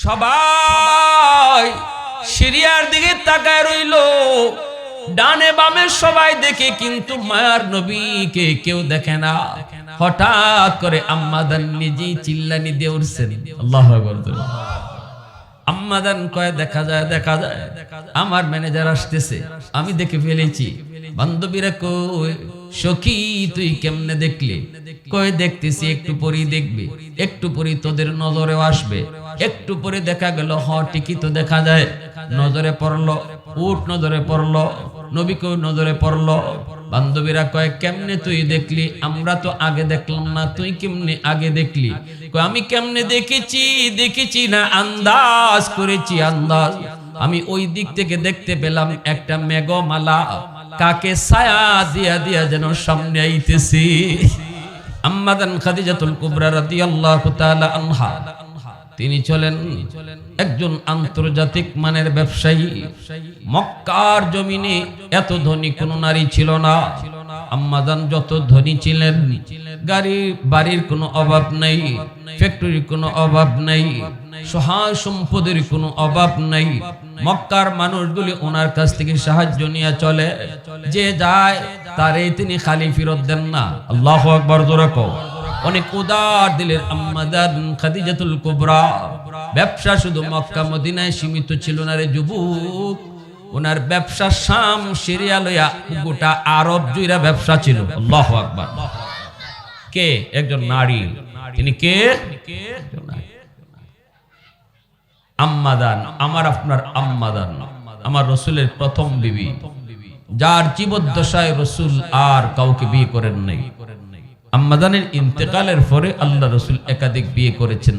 সবাই সিরিয়ার দিকে তাকায় রইল, ডানে বামে সবাই দেখে কিন্তু মায়ার নবীকে কেউ দেখে না। হঠাৎ করে আম্মাদান নিজেই চিল্লানি দিয়ে উঠছেন, আল্লাহু আকবার। আম্মাদান কয় দেখা যায় আমার ম্যানেজার আসতেছে, আমি দেখে ফেলেছি। বান্ধবীরা কই সখী তুই কেমনে দেখলি? কয় দেখতেছি, একটু পরেই দেখবি, একটু পরেই তোদের নজরেও আসবে। একটু পরে দেখা গেল ঠিকই তো দেখা যায়, নজরে পড়লো, উট নজরে পড়লো, নবীকেও নজরে পড়লো। বান্ধবীরা কয় কেমনে তুই দেখলি? আমরা তো আগে দেখলাম না, তুই কেমনে আগে দেখলি? কয় আমি কেমনে দেখেছি না, আন্দাজ করেছি, আন্দাজ। আমি ওই দিক থেকে দেখতে পেলাম একটা মেঘমালা কাকে ছায়া দিয়া দিয়া যেন সামনে আইতেছি। আম্মাদান খাদিজাতুল কুবরা রাদিয়াল্লাহু তাআলা আনহা, তিনি ছিলেন একজন আন্তর্জাতিক মানের ব্যবসায়ী। মক্কার জমিনে এত ধনী কোন নারী ছিল না। আম্মাজান যত ধনী ছিলেন, বাড়ির কোনো অভাব নাই, ফ্যাক্টরির কোনো অভাব নাই, সহায় সম্পদের কোনো অভাব নাই। মক্কার মানুষগুলি ওনার কাছ থেকে সাহায্য নিয়ে চলে, যে যায় তারে তিনি খালি ফেরত দেন না। আল্লাহু আকবার জোরে কও। অনেক উদার দিলের আম্মাদান খাদিজাতুল কুবরা। ব্যবসা শুধু মক্কা মদিনায় সীমিত ছিল না রে যুবক, ওনার ব্যবসা শাম সিরিয়া লইয়া গোটা আরব জুইরা ব্যবসা ছিল। আল্লাহু আকবার। কে? একজন নারী। তিনি কে? আম্মাদান, আমার আপনার আম্মাদান, আমার রাসূলের প্রথম বিবি, যার জীবদ্দশায় রাসূল আর কাউকে বিয়ে করেন নাই। আম্মাদানের ইন্তেকালের পরে আল্লাহ রাসূল একাধিক বিয়ে করেছেন,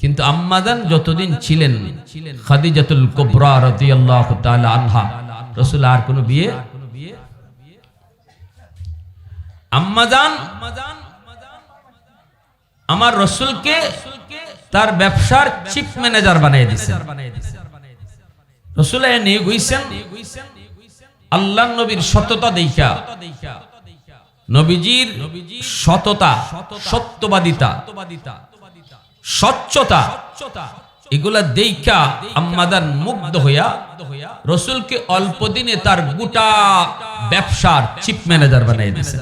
কিন্তু আম্মাদান যতদিন ছিলেন খাদিজাতুল কুবরা রাদিয়াল্লাহু তাআলা আনহা, রাসূল আর কোনো বিয়ে। আম্মাদান আমার রাসূলকে তার ব্যবসার চিফ ম্যানেজার বানিয়ে দিয়েছেন। রাসূল নিয়ে গইছেন আল্লাহর নবীর সততা দেখা, নবীজির সততা, সত্যবাদিতা, স্বচ্ছতা, এগুলা দেখা আম্মাদান মুগ্ধ হইয়া রাসূলকে অল্প দিনে তার গোটা ব্যবসার চিফ ম্যানেজার বানিয়ে দিয়েছেন।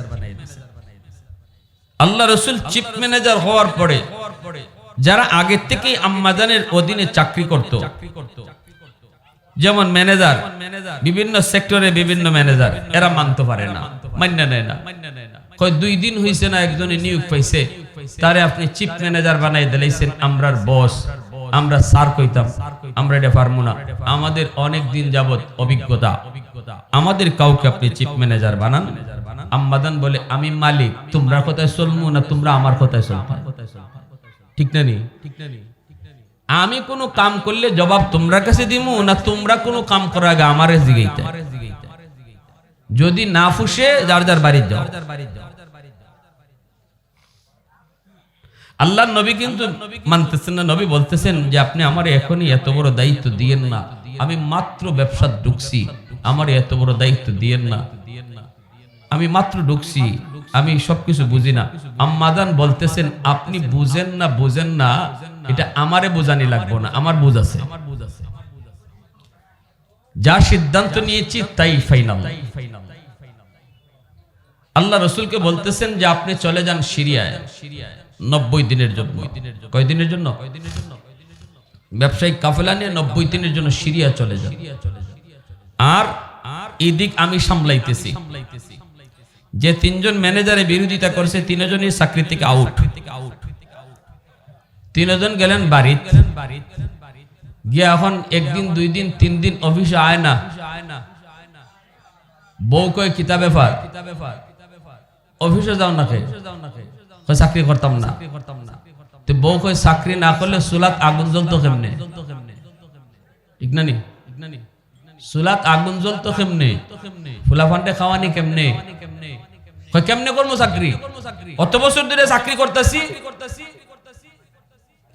আল্লাহ রাসূল চিফ ম্যানেজার হওয়ার পরে যারা আগে থেকেই আম্মাদানের অধীনে চাকরি করত, যেমন ম্যানেজার, বিভিন্ন সেক্টরে বিভিন্ন ম্যানেজার, এরা মানতে পারে না, মান্য নেয় না। কয় 2 দিন হইছে না একজনে নিয়োগ পাইছে, তারে আপনি চিফ ম্যানেজার বানাই দিলেছেন। আমরার বস, আমরা স্যার কইতাম, আমরা এটা পারবো না, আমাদের অনেক দিন যাবত অভিজ্ঞতা, আমাদের কাউকে আপনি চিফ ম্যানেজার বানান। আম্মাদান বলে আমি মালিক, তোমরা কথায় চলমু না তোমরা আমার কথায় চলবা, ঠিক না নি? আমি কোনো কাম করলে জবাব তোমরা কাছে দিমু না তোমরা কোনো কাম করার আগে আমারে জিগাইতা? যদি না ফুসে যার যার বাড়ি যাও। আল্লাহর নবী কিন্তু মানতেছেন না। নবী বলতেছেন যে আপনি আমার এখনই এত বড় দায়িত্ব দিয়েন না, আমি মাত্র ব্যবসা ঢুকছি, আমার এত বড় দায়িত্ব দিয়েন না, আমি মাত্র ঢুকছি, আমি সবকিছু বুঝি না। আম্মাদান বলতেছেন আপনি বুঝেন না, এটা আমারে বোঝানি লাগবো না, আমার বুঝ আছে, যা সিদ্ধান্ত নিয়েছি তাই ফাইনাল। আল্লাহ রাসূলকে বলতেছেন যে আপনি চলে যান সিরিয়ায় 90 দিনের জন্য। কয় দিনের জন্য? ব্যবসায়িক কাফেলা নিয়ে 90 দিনের জন্য সিরিয়া চলে যান, আর এই দিক আমি সামলাইতেছি। যে 3 জন ম্যানেজারে বিরোধিতা করছে 3 জনই চাকরি থেকে আউট। 3 জন গেলেন বাড়িতে গিয়ে, এখন 1 দিন 2 দিন 3 দিন অফিসে আয় না। বউ কয় কিতা ব্যাপার, অফিসে যাও না? চাকরি করতাম না। তো বউ কয় চাকরি না করলে চুলাত আগুন জ্বলতো কেমনে? ঠিক না নি? চুলাত আগুন জ্বলতো কেমনে? ফুলা ফান্ডে খাওয়ানি কেমনে? কেমনে করবো চাকরি? অত বছর ধরে চাকরি করতেছি,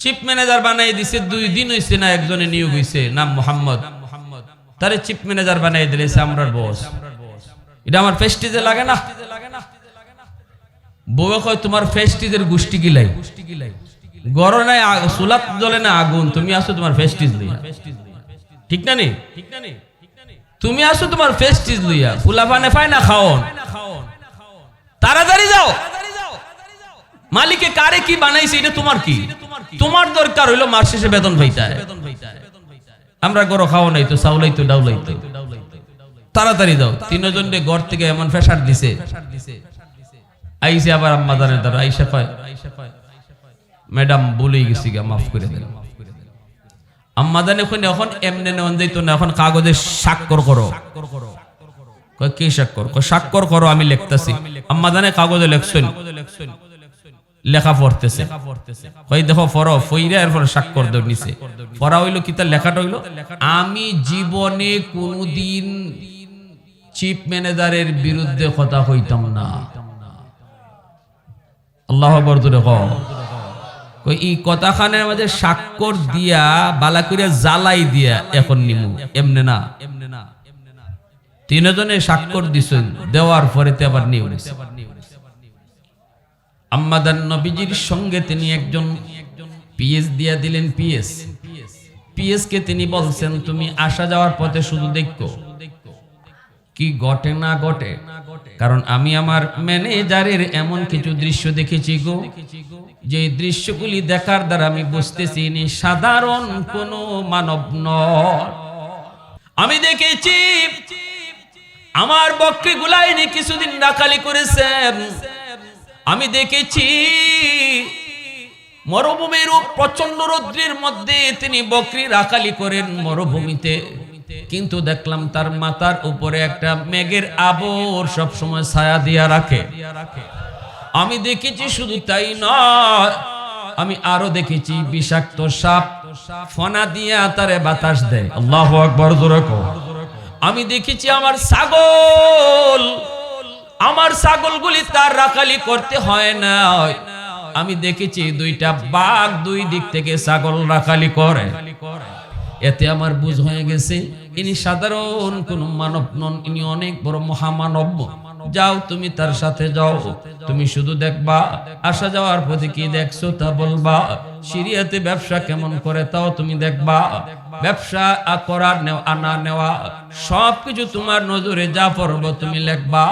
চিফ ম্যানেজার বানাই দিছে, 2 দিন হইছে না একজনে নিয়োগ হইছে, নাম মোহাম্মদ, তারে চিফ ম্যানেজার বানাই দিলেছে আমরার বস। এটা আমার প্রেস্টিজে লাগে না? বউ কয় তোমার প্রেস্টিজের গোষ্ঠী গিলাই, গরনায় সুলাত জ্বলে না আগুন, তুমি আসো তোমার ফেস্টিজ লইয়া, ঠিক না নি? তুমি আসো তোমার ফেস্টিজ লইয়া, ফুলাফানে ফায় না খাওন, তাড়াতাড়ি যাও। মালিকে কারে কি বানাইছে এটা তোমার কি? তোমার দরকার হইলো মাস শেষে বেতন পাইতে। আমরা গরো খাওয়া নাই তো, চাউলাই তো, ডাউলাই তো, তাড়াতাড়ি যাও। তিনজনে ঘর থেকে এমন ফেসার দিছে, আইসে আবার আম্মাদানের দ্বারা আইসা কয়, ম্যাডাম বলেই গেছি গা, মাফ করে দেন। আম্মাদান এখন এমনি নেওয়া যাইতো না, এখন কাগজে স্বাক্ষর করো। কয় কি স্বাক্ষর? কয় স্বাক্ষর করো, আমি লিখতেছি। আম্মাদানে কাগজে লেখছেন, লেখা পড়তেছে। কই দেখো পড়ো, ফইরা এরপর স্বাক্ষর দেও নিচে। পড়া হইলো কি, তার লেখাটা হইলো, আমি জীবনে কোনদিন চিফ ম্যানেজারের বিরুদ্ধে কথা কইতাম না। আল্লাহু আকবার জোরে কও। কই এই কথাখানের মাঝে স্বাক্ষর দিয়া বালা কইরা জ্বালাই দিয়া এখন নিমু, এমনে না। তিনজনে স্বাক্ষর দিছেন, দেওয়ার পরেতে আবার নিউ। আম্মাদান নবীজির সঙ্গে তিনি একজন পিএস দিয়া দিলেন। পিএস কে তিনি বলছেন, তুমি আসা যাওয়ার পথে শুধু দেখো কি ঘটে না ঘটে, কারণ আমি আমার ম্যানেজারের এমন কিছু দৃশ্য দেখেছি গো, যে দৃশ্যগুলি দেখার দ্বারা আমি বুঝতেছি ইনি সাধারণ কোন মানব নয়। আমি দেখেছি আমার বকরিগুলা ইনি কিছুদিন রাখালি করেছেন। আমি দেখেছি মরুভূমির প্রচন্ড রৌদ্রের মধ্যে তিনি বকরি রাখালি করেন মরুভূমিতে, কিন্তু দেখলাম তার মাথার উপরে একটা মেঘের আবর সব সময় ছায়া দিয়া রাখে। আমি দেখেছি শুধু তাই নয়, আমি আরো দেখেছি বিষাক্ত সাপ ফনা দিয়া তারে বাতাস দেয়। আল্লাহু আকবার জোরে কও। আমি দেখেছি আমার ছাগলগুলি তার রাখালি করতে হয় না। আমি দেখেছি দুইটা বাঘ দুই দিক থেকে ছাগল রাখালি করে। এতে আমার বুঝ হয়ে গেছে ইনি সাধারণ কোন মানব নন, ইনি অনেক বড় মহামানব। যাও তুমি তার সাথে যাও, তুমি শুধু দেখবা, আসা যাওয়ার পথে কি দেখছো তা বলবা, সিরিয়াতে ব্যবসা কেমন করে তাও তুমি দেখবা, ব্যবসা করার আনা নেওয়া সবকিছু তোমার নজরে যা পড়বো তুমি লিখবা।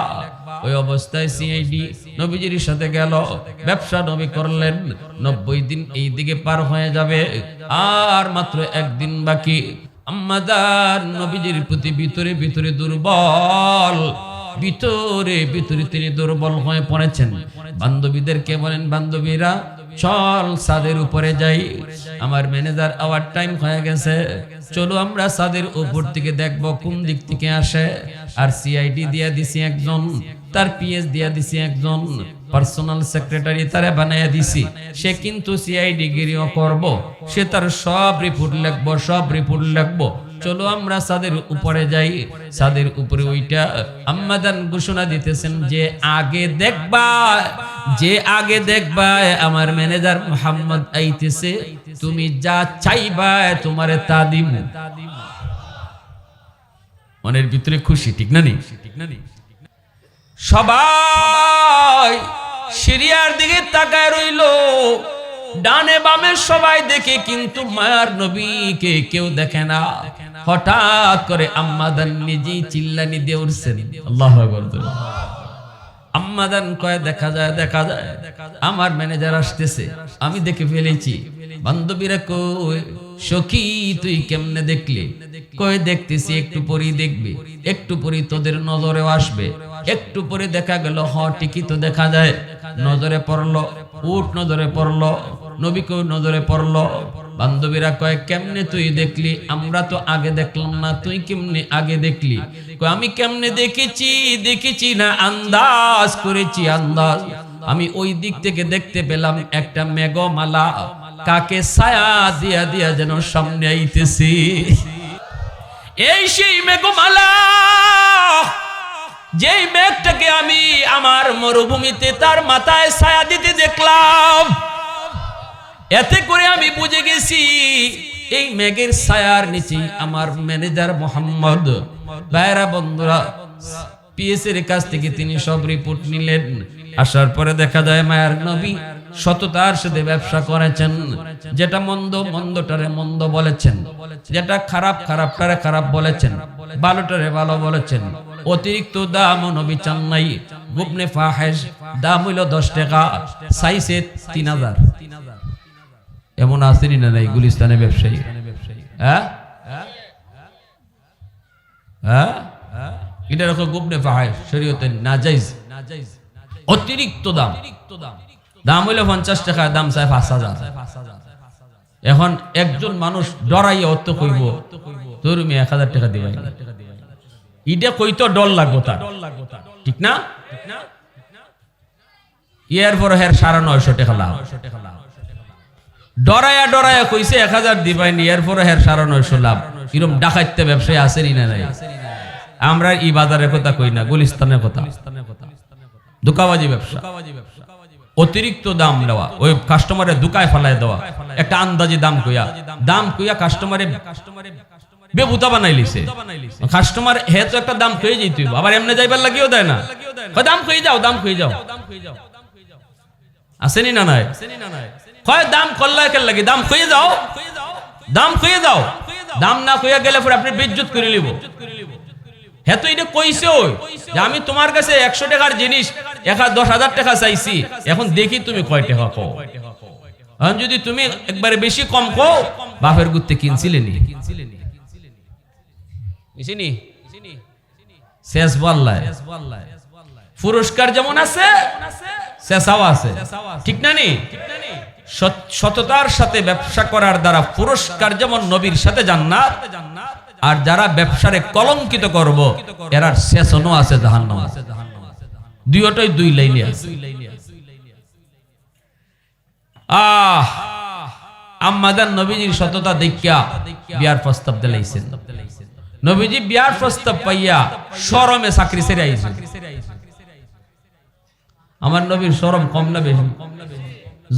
ওই অবস্থায় সিআইডি নবীজির সাথে গেল, ব্যবসা নবী করলেন। 90 দিন এই দিকে পার হয়ে যাবে, আর মাত্র একদিন বাকি। আম্মাদান নবীজির প্রতি ভিতরে ভিতরে দুর্বল, ভিতরে ভিতরে তিনি দুর্বল হয়ে পড়েছেন। বান্ধবীদেরকে বলেন, বান্ধবীরা চল ছাদের উপরে যাই, আমার ম্যানেজার আওয়ার টাইম হয়ে গেছে, চলো আমরা ছাদের উপর থেকে দেখবো কোন দিক থেকে আসে। আর সিআইডি দিয়া দিছি একজন, তার পিএস দিয়া দিছি একজন, পার্সোনাল সেক্রেটারি তারে বানাইয়া দিছি। সে কিন্তু সিআইডি গিরিও করব, সে তার সব রিপোর্ট লিখবো। চলো আমরা ছাদের উপরে যাই। ছাদের উপরে ওইটা আম্মাদান ঘোষণা দিতেছেন, যে আগে দেখবা আমার ম্যানেজার মোহাম্মদ আইতেছে, তুমি যা চাইবা তোমারে তা দিমু। মনের ভিতরে খুশি, ঠিক না নি? সবাই সিরিয়ার দিকে তাকায় রইল, ডানে বামে সবাই দেখে, কিন্তু মায়ার নবীকে কেউ দেখে না। হঠাৎ করে আম্মাদান নিজেই চিল্লানি দিয়ে উঠছেন, আল্লাহু আকবার। আম্মাদান কয়, দেখা যায় আমার ম্যানেজার আসতেছে, আমি দেখে ফেলেছি। বান্ধবীরা কই, সখী তুই কেমনে দেখলি? কয় দেখতেছি, একটু পরেই দেখবি, একটু পরেই তোদের নজরেও আসবে। একটু পরে দেখা গেল, ঠিকই তো দেখা যায়। নজরে পড়লো উট, নজরে পড়লো নবীকেও নজরে পড়লো। বান্ধবীরা কয়, কেমনে তুই দেখলি? আমরা তো আগে দেখলাম না, তুই কেমনে আগে দেখলি? কয়, আমি কেমনে দেখেছি না, আন্দাজ করেছি। আমি ওই দিক থেকে দেখতে পেলাম একটা মেঘমালা কাকে ছায়া দিয়া দিয়া যেন সামনে আইতেছি। এই সেই মেঘমালা, যেই মেঘটাকে আমি আমার মরুভূমিতে তার মাথায় ছায়া দিতে দেখলাম। এতে করে আমি বুঝে গেছি এই মেঘের ছায়ার নিচে আমার ম্যানেজার মোহাম্মদ। ভাইরা বন্ধুরা, পিএস এর কাছ থেকে তিনি সব রিপোর্ট নিলেন। আসার পরে দেখা যায় মায়ার নবী সততার সাথে ব্যবসা করেছেন, যেটা মন্দ মন্দটারে মন্দ বলেছেন, যেটা খারাপ খারাপটারে খারাপ বলেছেন, ভালোটারে ভালো বলেছেন। অতিরিক্ত দাম নবী চান নাই। গুবনে ফাহেশ দাম হইল 10 টাকা, চাইছে 3000। এমন আসেনি না নাই গুলিস্তানে ব্যবসায়ী? হ্যাঁ হ্যাঁ, এটা রকম গুবনে ফাহেশ শরীয়তে নাজাইজ। অতিরিক্ত দাম, দাম হইল 50 টাকা, দাম চাই 5000। এখন একজন মানুষ ডরাইয়া অর্থ কইব তোর তুমি 1000 টাকা দিবাই, ইটা কইতো ডর লাগবো তার, ঠিক না? এর পর হের 950 টাকা লাভ। ডরাইয়া ডরাইয়া কইছে 1000 দিবাইনি, এর পর হের 950 লাভ। এরকম ডাকাইতে ব্যবসায়ী আসেনি না নাই? আমরা এই বাজারের কথা কই না, গুলিস্তানের কথা। ধোঁকাবাজি ব্যবসা, অতিরিক্ত দাম দেওয়া, ওই কাস্টমারে ধোঁকায় ফেলায় দেওয়া, একটা আন্দাজি দাম কইয়া কাস্টমারে বেবুতা বানাই লিছে। কাস্টমার হে তো একটা দাম কইয়ে যেতে হইব, আবার এমনি যাইবার লাগিও দেয় না, দাম কইয়ে যাও, দাম কইয়ে যাও। আসেনি না নাই? কয় দাম করলা কেন লাগে, দাম কইয়ে যাও, দাম কইয়ে যাও। দাম না কইয়া গেলে পরে আপনি বেইজ্জত করে লিব। হ্যাঁ তো এটা কইছে যে আমি তোমার কাছে 100 টাকার জিনিস 10,000 টাকা চাইছি, এখন দেখি তুমি কয় টাকা কও। এখন যদি তুমি একবারে বেশি কম কও, বাপের গুতে কিনছিলে নি, শেষ বললাই। পুরস্কার যেমন আছে শেষাও আছে, ঠিক না নি? সততার সাথে ব্যবসা করার দ্বারা পুরস্কার যেমন নবীর সাথে জান্নাত, আর যারা ব্যবসারে কলঙ্কিত করব এরার শেষনও আছে জাহান্নাম। দুইটাই দুই লাইনে আছে। আম্মাদান নবীজির সততা দেখিয়া বিয়ার প্রস্তাব দিলাইছেন। নবীজি বিয়ার প্রস্তাব পাইয়া শরমে চাকরি ছেড়ে আইছেন। আমার নবীর শরম কম না বেশি?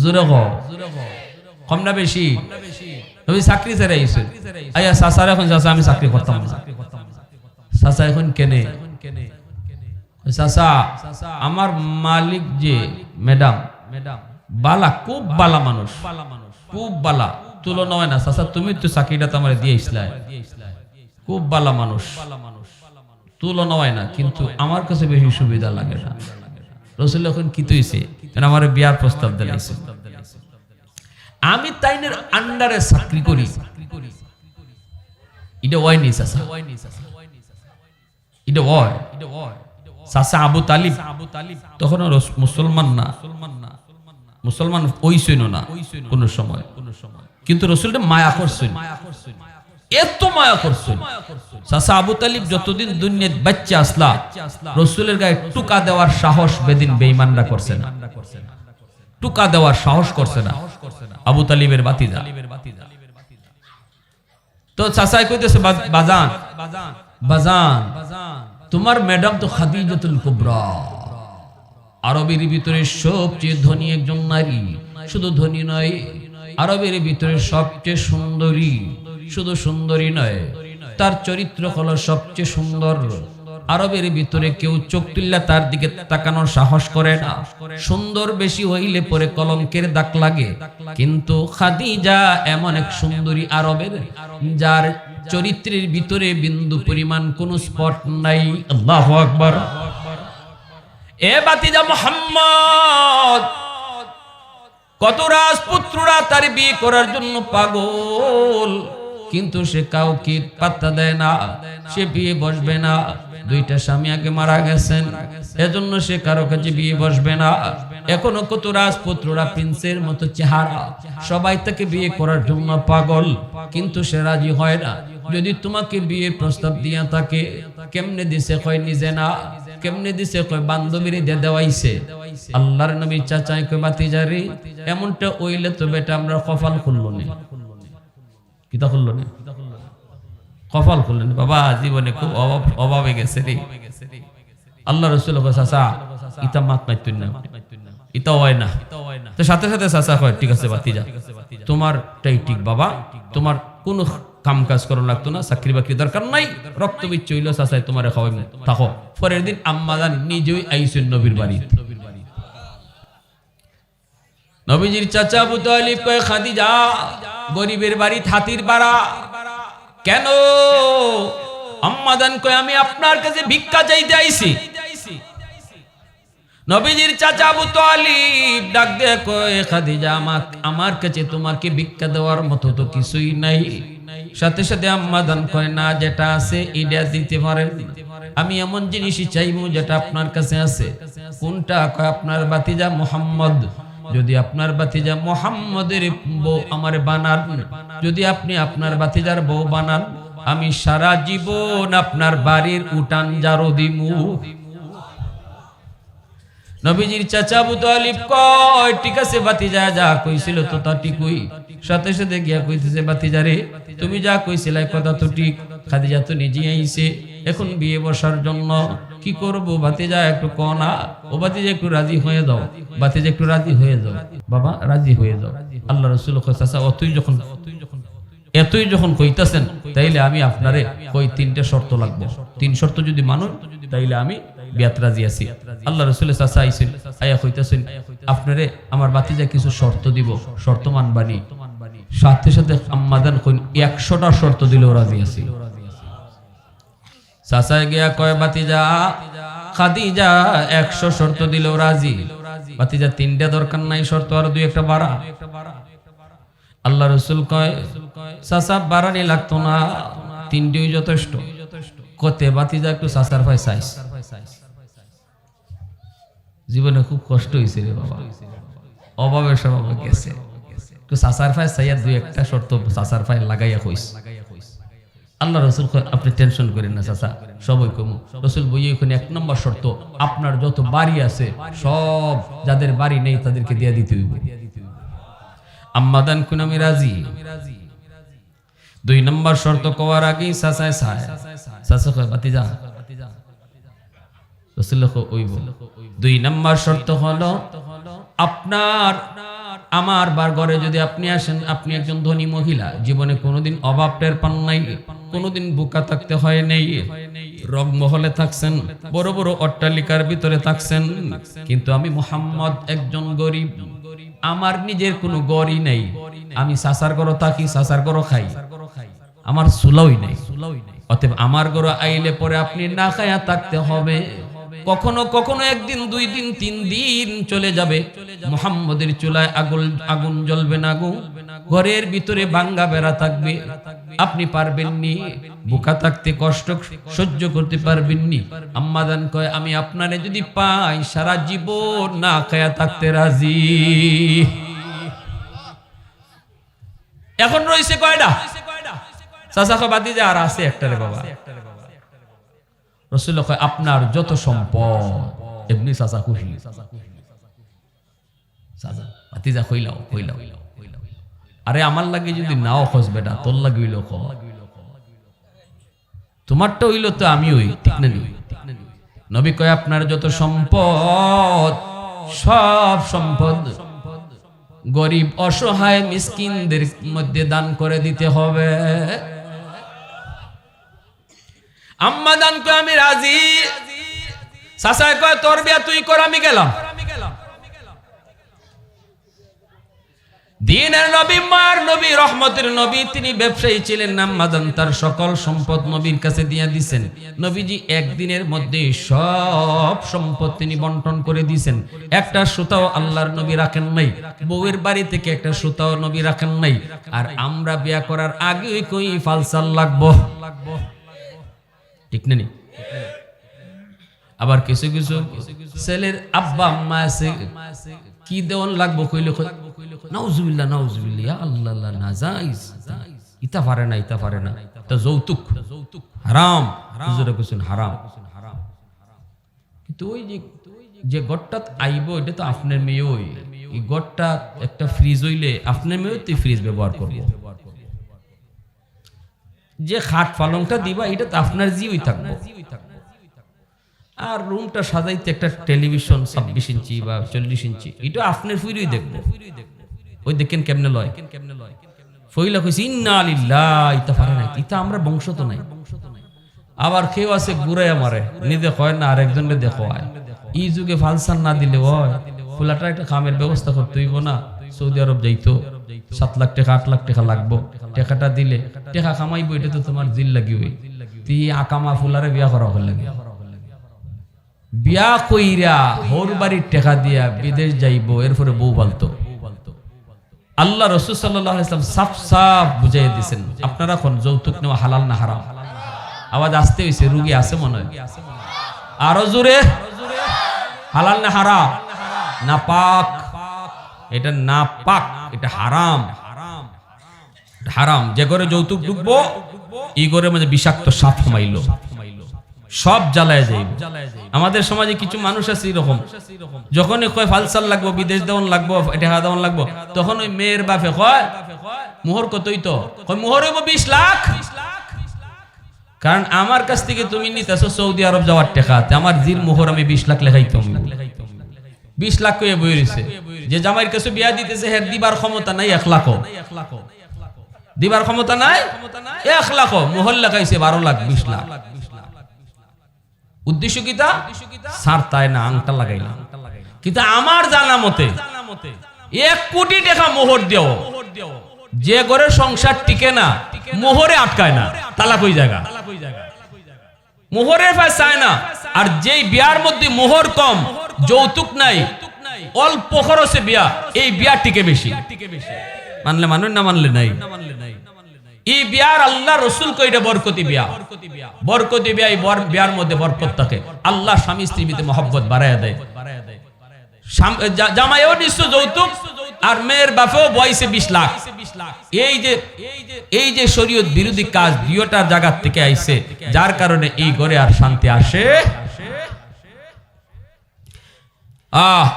জোরে কও, কম না বেশি? নবী চাকরি ছেড়ে আইছেন। আইয়া চাচার এখন চাচা আমি চাকরি করতাম না। চাচা এখন কেনে? চাচা আমার মালিক যে ম্যাডাম বালা, খুব বালা মানুষ, খুব বালা, তুলনা হয় না। চাচা তুমি তো চাকরিটা তো আমার দিয়ে ইসলাই, খুব বালা মানুষ, তুলনা হয় না, কিন্তু আমার কাছে বেশি সুবিধা লাগে না। রসুল এখন কি তৈছে, আমার বিয়ার প্রস্তাব দিলাইছে। আমি তাইনের আন্ডারে চাকরি করি, এটা ওই নি চাচা, এটা ওই চাচা। আবু তালিব তখন মুসলমান না, মুসলমান ওইছিল না কোন সময়, কিন্তু রসুলটা মায়া করছেন, এত মায়া করছেন। চাচা আবু তালিব যতদিন দুনিয়ায় বাচ্চা আসলা, রসুলের গায়ে টুকা দেওয়ার সাহস বেদিন বেঈমানরা করছে না, টুকা দেওয়ার সাহস করছে না আবু তালিবের বাতিজা। তো চাচাই কইতেছে বাজান, বাজান তোমার ম্যাডাম তো খাদিজাতুল কুবরা, আরবের ভিতরে সবচেয়ে ধনী একজন নারী। শুধু ধনী নয়, আরবের ভিতরে সবচেয়ে সুন্দরী। শুধু সুন্দরী নয়, তার চরিত্র হলো সবচেয়ে সুন্দর। আরবের ভিতরে কেউ চোখ তুললে তার দিকে তাকানোর সাহস করে না। সুন্দর বেশি হইলে পরে কলঙ্কের দাগ লাগে। কিন্তু খাদিজা এমন এক সুন্দরী আরবের, যার চরিত্রের ভিতরে বিন্দু পরিমাণ কোন স্পট নাই। আল্লাহু আকবার। এ বাতিজা মুহাম্মদ, কত রাজপুত্ররা তার বিয়ে করার জন্য পাগল, কিন্তু সে কাউকে পাত্তা দেয় না, সে বিয়ে বসবে না। দুইটা স্বামী আগে মারা গেছেন, এজন্য সে কারো কাছে বিয়ে বসবে না। এখনো কত রাজপুত্ররা প্রিন্সের মতো চেহারা, সবাই তাকে বিয়ে করার জন্য পাগল, কিন্তু সে রাজি হয় না। যদি তোমাকে বিয়ে প্রস্তাব দিয়া থাকে, কেমনে দিছে কয় নিজে না, কেমনে দিছে কয় বান্ধবীরে দিয়ে দেওয়াইছে। আল্লাহর নবী চাচাই কয় বাতিজারি, এমনটা ওইলে তো বেটা আমরা কপাল খুললো না। কিতা খুললো না? কপাল খুললেন বাবা, জীবনে খুব অভাবে গেছে রে। আল্লাহ রাসূল কয় চাচা ইতা মাত মাইতুন না, ইতা হয় না। তো সাথে সাথে চাচা কয় ঠিক আছে বাতিজা, তোমারটাই ঠিক বাবা, তোমার কোনো কাম কাজ করা লাগতো না, চাকরি বাকরি দরকার নাই, রক্ত বিচ্ছ হইল চাচাই তোমারে খাওয়াই থাকো। পরের দিন আম্মা জান নিজেই আইছেন নবীর বাড়ি। নবীজির চাচা আবু তালিব কয় খাদিজা, গরিবের বাড়ি হাতির পাড়া কেন? আম্মা জান কয় আমি আপনার কাছে ভিক্ষা চাইতে আইছি। নবীজির চাচা আবু তালিব ডাক দিয়ে কয় খাদিজা, আমার কাছে তোমাকে ভিক্ষা দেওয়ার মতো তো কিছুই নাই। সাথে সাথে আম্মা জান কয় না, যেটা আছে এটা দিতে পারেন, আমি এমন জিনিসই চাইবো যেটা আপনার কাছে আছে। কোনটা? কয় আপনার ভাতিজা মুহাম্মদ, যদি আপনার ভাতিজা মুহাম্মদের বউ আমার বানান, যদি আপনি আপনার ভাতিজার বউ বানান, আমি সারা জীবন আপনার বাড়ির উঠান ঝাড়ু দিমু। নবীজির চাচা আবু তালিব কয় ঠিক আছে ভাতিজা, যা কইছিল তো তা ঠিকই। সাথে সাথে গিয়া কইতেছে, ভাতিজা রে তুমি যা কইছিলা কথা তো ঠিক, খাদিজা তো নিজে আইছে এখন বিয়ে বসার জন্য, কি করব ভাতিজা একটু কনা, ও ভাতিজা একটু রাজি হয়ে যাও, ভাতিজা একটু রাজি হয়ে যাও, বাবা রাজি হয়ে যাও। আল্লাহ রাসূল কয় চাচা এতই যখন কইতাছেন তাইলে আমি আপনারে কই তিনটা শর্ত লাগবে, তিন শর্ত যদি মানুন তাইলে আমি বিয়াত রাজি আছি। আল্লাহ রাসূল চাচা আইছেন, আয়া কইতাছেন আপনারে আমার ভাতিজা কিছু শর্ত দিব, শর্ত মানবানি। সাথে সাথে আম্মা জান কইন 100টা শর্ত দিলেও রাজি আছি। চাচা গিয়া কয় ভাতিজা খাদিজা 100 শর্ত দিলেও রাজি, ভাতিজা তিনটা দরকার নাই শর্ত, আর দুই একটা বাড়া। আল্লাহ রাসূল কয় চাচা বাড়ানি লাগতো না, তিনটেই যথেষ্ট। কতে ভাতিজা একটু চাচার পায় চাইস, জীবনে খুব কষ্ট হয়েছে রে বাবা, অভাবের স্বভাবে গেছে, একটু চাচার পায় চাইয়া দুই একটা শর্ত চাচার পায় লাগাইয়া কইস। আল্লাহ রাসূল কয় আপনি টেনশন করেন না চাচা, সবই কমু। রাসূল বইয়ে ওখানে 1 নম্বর শর্ত, আপনার যত বাড়ি আছে সব যাদের বাড়ি নেই তাদেরকে দিয়ে দিতে হইবে। আম্মা জান কোন আমি রাজি। 2 নম্বর শর্ত কওয়ার আগেই চাচা চায়, চাচা কয় ভাতিজা, রাসূল কয় ওইব। 2 নম্বর শর্ত হলো আপনার আমার বার ঘরে যদি আপনি আসেন, আপনি একজন ধনী মহিলা, জীবনে কোনোদিন অভাব টের পান নাই, কোনোদিন বুকা থাকতে হয় নাই, রগমহলে থাকছেন, বড় বড় অট্টালিকার ভিতরে থাকছেন, কিন্তু আমি মুহাম্মদ একজন গরিব, আমার নিজের কোনো গড়ই নাই, আমি চাচার ঘরে থাকি, চাচার ঘরে খাই, আমার চুলাওই নাই, অতএব আমার ঘরে আইলে পরে আপনি না খায়া থাকতে হবে। কখনো কখনো 1 দিন 2 দিন 3 দিন চলে যাবে, মুহাম্মদের চুলায় আগুন জ্বলবে না গো, ঘরের ভিতরে ভাঙ্গা বেড়া থাকবে, আপনি পারবেন নি, বুকা থাকতে কষ্ট সহ্য করতে পারবেন নি। আম্মা জান কয় আমি আপনারে যদি পাই সারা জীবন না খায়া থাকতে রাজি। এখন রইছে কয়টা? চাচা কয় ভাতিজা আর আছে একটা রে বাবা। রাসূল কয় আপনার যত সম্পদ, এমনি চাচা খুশি, চাচা ভাতিজা কইলাও। আরে আমার লাগে যদি নাও খোঁজ বেটা, তোর লাগে হইলো খ, তোমারটা হইলো তো আমি হই, ঠিক না? নবী কয় আপনার যত সম্পদ, সব সম্পদ গরিব অসহায় মিসকিনদের মধ্যে দান করে দিতে হবে। আম্মা জান কয় আমি রাজি। চাচা কয় তোর বিয়া তুই কর, আমি গেলাম। দিনের নবী, মার নবী, রহমতের নবী, তিনি ব্যবসায়ী ছিলেন। আম্মা জান তার সকল সম্পদ নবীর কাছে দিয়ে দিয়েছেন। নবীজি একদিনের মধ্যে সব সম্পদ তিনি বন্টন করে দিয়েছেন। একটা সুতাও আল্লাহর নবী রাখেন নাই, বউয়ের বাড়ি থেকে একটা সুতাও নবী রাখেন নাই। আর আমরা বিয়া করার আগে কই ফালসাল লাগবো, ঠিক না? আবার কিছু কিছু ছেলের আব্বা আম্মা আছে, কি দেওয়ান লাগবো কইলে নাউজুবিল্লাহ নাউজুবিল্লাহ, ইয়া আল্লাহ না জায়েজ, ইতা পারে না, ইতা পারে না, তা যৌতুক হারাম, হুজুরে কইছেন হারাম। কিন্তু ওই যে গড়টা আইবো এটা তো আপনার মেয়েই, এই গড়টা একটা ফ্রিজ হইলে আপনার মেয়েও তো ফ্রিজ ব্যবহার করবো, যে খাট পালংটা দিবা এটা তো আপনার জিওই থাকবো। আর রুমটা সাজাইতে একটা টেলিভিশন 26 ইঞ্চি বা 40 ইঞ্চি, এটা আপনার ফুইরই দেখবো। ওই দেখেন কেমনে লয়, ফইলা কইছি ইন্না লিল্লাহ, ইতা পারে না, ইতা আমরা বংশ তো নাই। আবার কেউ আছে ঘুরাইয়া মারে, নিজে হয় না আর একজনকে দেখো। এই যুগে ফালসান না দিলে হয়, ফুলাটা একটা খামের ব্যবস্থা করতে হইব না, সৌদি আরব যাইতো 7 লাখ টাকা 8 লাখ টাকা লাগবো, টাকাটা দিলে টাকা কামাইবো, এটা তো তোমার জিল লাগিবে, তুই আকামা ফুলারে বিয়া করা হল লাগে, বিয়া কইরা হোর বাড়ির টাকা দিয়া বিদেশ যাইবো, এরপরে বউ পালতো। আল্লাহ রাসূল সাল্লাল্লাহু আলাইহি ওয়াসাল্লাম সাফ সাফ বুঝাইয়া দিয়েছেন, আপনারা কোন যৌতুক নেওয়া হালাল না হারাম? আওয়াজ আসতে হইছে, রুগী আছে মনে হয়, আরো জোরে, হালাল না হারাম? না পাক, এটা না পাক, এটা হারাম, হারাম। যে ঘরে যৌতুক ঢুকবো এই ঘরের মধ্যে বিষাক্ত সাপ মাইলো, সব জ্বালায় যাইব। আমাদের সমাজে কিছু মানুষ আছে এরকম, যখনই কয় ফালসাল লাগবো, বিদেশ দেওয়ান লাগবো, টাকা দেওয়ান লাগবো, তখন ওই মেয়ের বাপে কয় মোহর কতই, তো কয় মোহর হইব 20 লাখ। কারণ আমার কাছ থেকে তুমি নিতেছো সৌদি আরব যাওয়ার টাকা, আমার জির মোহর আমি 20 লাখ লেখাইতাম, 20 লাখ কয়ে বই রয়েছে। যে জামাইয়ের কাছে বিয়া দিতেছে হের দিবার ক্ষমতা নাই 1 লাখ, দিবার ক্ষমতা নাই 1 লাখ, মোহর লেখাইছে 12 লাখ 20 লাখ। উদ্দেশ্য কিতা? সার তাই না আংটা লাগাইলাম। কিন্তু আমার জানা মতে 1 কোটি টাকা মোহর দেও, যে ঘরের সংসার টিকে না, মোহরে আটকায় না, তালাক হই জায়গা, মোহরের পায় চায় না। আর যেই বিয়ার মধ্যে মোহর কম, যৌতুক নাই, অল্প খরচে বিয়া, এই বিয়া টিকে বেশি। মানলে মানুষ, না মানলে নাই। এই বিয়ার আল্লাহ রসুল কইটা বরকতি বিয়া, বরকতি বিয়া, এই বিয়ার মধ্যে বরকত থাকে। আল্লাহ স্বামী স্ত্রীর ভিতরে মহব্বত বাড়ায় দেয়। জামাইও নিশ্চয় যৌতুক, আর মেয়ের বাপেও বয়সে 20 লাখ। এই যে শরীয়ত বিরোধী কাজ দুইটার জায়গা থেকে আইছে, যার কারণে এই ঘরে আর শান্তি আসে।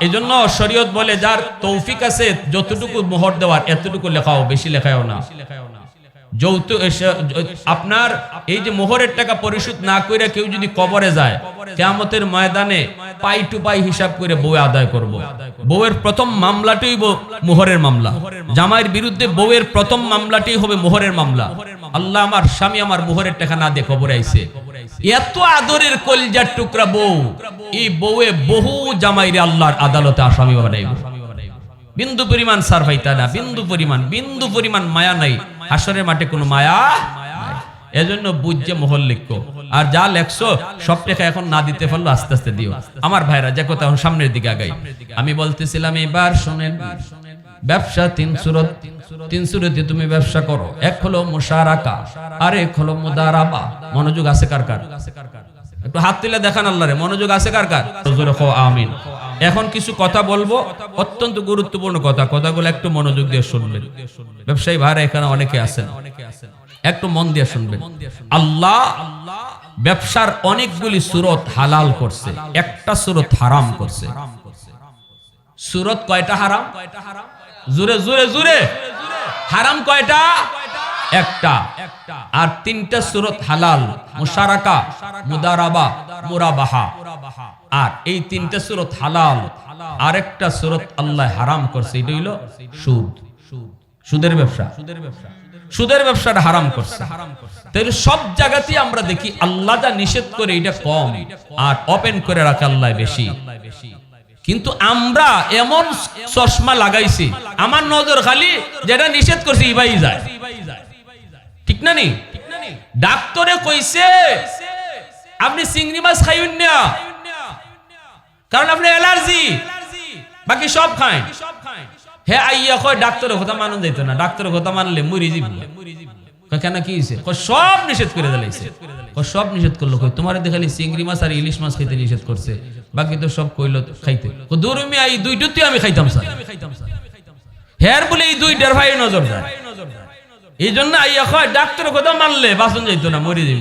এজন্য শরীয়ত বলে যার তৌফিক আছে যতটুকু মোহর দেওয়ার এতটুকু লেখাও, বেশি লেখাও না। যৌতুক আপনার এই যে মোহরের টাকা পরিশোধ না করে কেউ যদি কবরে যায়, কিয়ামতের ময়দানে পাই টু পাই হিসাব করে বউ আদায় করব। বউয়ের প্রথম মামলাটাই মোহরের মামলা, জামাইয়ের বিরুদ্ধে বউয়ের প্রথম মামলাটাই হবে মোহরের মামলা। আল্লাহ, আমার স্বামী আমার মোহরের টাকা না দিয়ে কবরে আইছে, এত আদরের কলিজার টুকরা বউ, এই বউয়ে বহু জামাইরে আল্লাহর আদালতে আসামি বানাইব। বিন্দু পরিমাণ সার পাইতা না, বিন্দু পরিমাণ মায়া নাই, হাসরের মাঠে কোনো মায়া নাই। এজন্য বুঝছে মোহর লিখো, আর যা লেখছো সব টাকা এখন না দিতে পারলো আস্তে আস্তে দিও। আমার ভাইরা, যে কথা এখন সামনের দিকে আগাই, আমি বলতেছিলাম এবার শোনেন, ব্যবসা 3 সুরত, 3 সুরতে তুমি ব্যবসা করো। এক হলো মুশারাকা, আর এক হলো মুদারাবা। মনোযোগ আছে কার কার? একটু হাত তুলে দেখান আল্লাহরে, মনোযোগ আছে কার কার? আমিন। এখন কিছু কথা বলবো, অত্যন্ত গুরুত্বপূর্ণ কথা, কথাগুলো একটু মনোযোগ দিয়ে শুনবেন। ব্যবসায়ী ভাইরা এখানে অনেকে আছেন, একটু মন দিয়ে শুনবেন। আল্লাহ ব্যবসার অনেকগুলি সুরত হালাল করছে, একটা সুরত হারাম করছে। সুরত কয়টা হারাম? জোরে জোরে জোরে, হারাম কয়টা? একটা। আর 3টা সুরত হালাল, মুশারাকা, মুদারাবা, মুরাবাহা। আর এই 3টা সুরত হালাল, আরেকটা সুরত আল্লাহ হারাম করছে, এটা হইল সুদ, সুদের ব্যবসা। সুদের ব্যবসাটা হারাম করছে। তাহলে সব জায়গাতেই আমরা দেখি আল্লাহ যা নিষেধ করে এটা কম, আর ওপেন করে রাখে আল্লাহ বেশি। কিন্তু আমরা এমন চশমা লাগাইছি, আমার নজর খালি যেটা নিষেধ করছে ইবাই যায়, ঠিক না? নি ডাক্তারে কইছে আপনি চিংড়ি মাছ খাইবেন না, কারণ আপনার অ্যালার্জি, বাকি সব খায়। হে আইয়া কয় ডাক্তারের কথা মানুন যাইত না, ডাক্তারের কথা মানলে মরি যাব। কেন, কি হয়েছে? সব নিষেধ করে দিলাইছে। সব নিষেধ করলো, কই তোমার দেখালি চিংড়ি মাছ আর ইলিশ মাছ খাইতে নিষেধ করছে, বাকি তো সব কইল খাইতে। দূরমিয়া এই দুইটাতে আমি খাইতাম স্যার, হের বলে এই 2টার ভাই নজর যায়। এই জন্য আইয়া কয় ডাক্তারের কথা মানলে বাঁচন যাইতো না, মরি যাব।